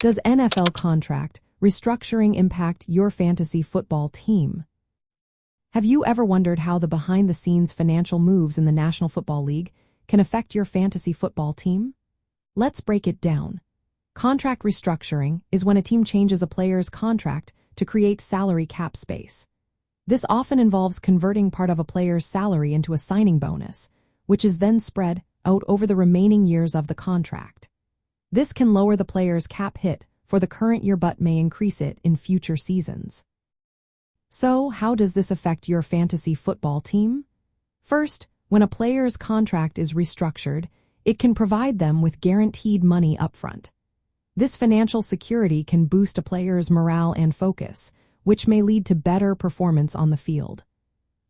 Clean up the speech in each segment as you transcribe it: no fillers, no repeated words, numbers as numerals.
Does NFL contract restructuring impact your fantasy football team? Have you ever wondered how the behind-the-scenes financial moves in the National Football League can affect your fantasy football team? Let's break it down. Contract restructuring is when a team changes a player's contract to create salary cap space. This often involves converting part of a player's salary into a signing bonus, which is then spread out over the remaining years of the contract. This can lower the player's cap hit for the current year but may increase it in future seasons. So, how does this affect your fantasy football team? First, when a player's contract is restructured, it can provide them with guaranteed money upfront. This financial security can boost a player's morale and focus, which may lead to better performance on the field.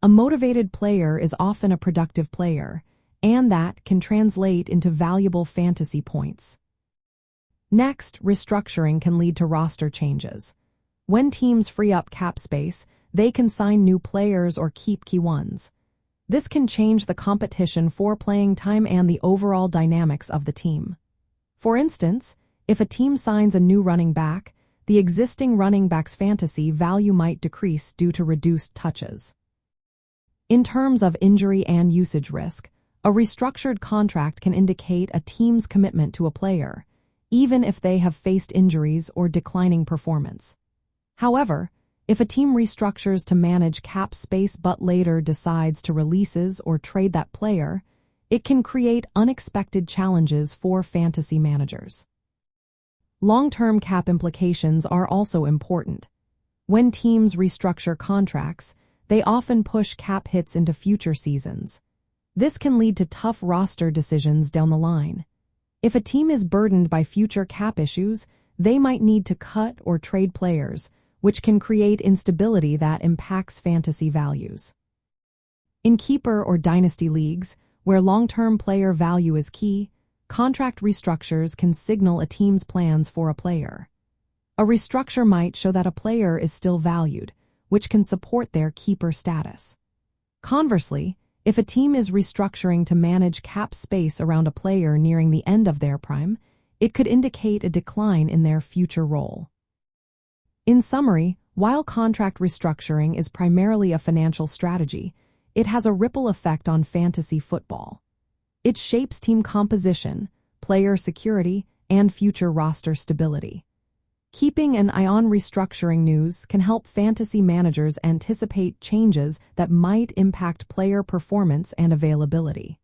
A motivated player is often a productive player, and that can translate into valuable fantasy points. Next, restructuring can lead to roster changes. When teams free up cap space, they can sign new players or keep key ones. This can change the competition for playing time and the overall dynamics of the team. For instance, if a team signs a new running back, the existing running back's fantasy value might decrease due to reduced touches. In terms of injury and usage risk, a restructured contract can indicate a team's commitment to a player, even if they have faced injuries or declining performance. However, if a team restructures to manage cap space but later decides to release or trade that player, it can create unexpected challenges for fantasy managers. Long-term cap implications are also important. When teams restructure contracts, they often push cap hits into future seasons. This can lead to tough roster decisions down the line. If a team is burdened by future cap issues, they might need to cut or trade players, which can create instability that impacts fantasy values. In keeper or dynasty leagues, where long-term player value is key, contract restructures can signal a team's plans for a player. A restructure might show that a player is still valued, which can support their keeper status. Conversely, if a team is restructuring to manage cap space around a player nearing the end of their prime, it could indicate a decline in their future role. In summary, while contract restructuring is primarily a financial strategy, it has a ripple effect on fantasy football. It shapes team composition, player security, and future roster stability. Keeping an eye on restructuring news can help fantasy managers anticipate changes that might impact player performance and availability.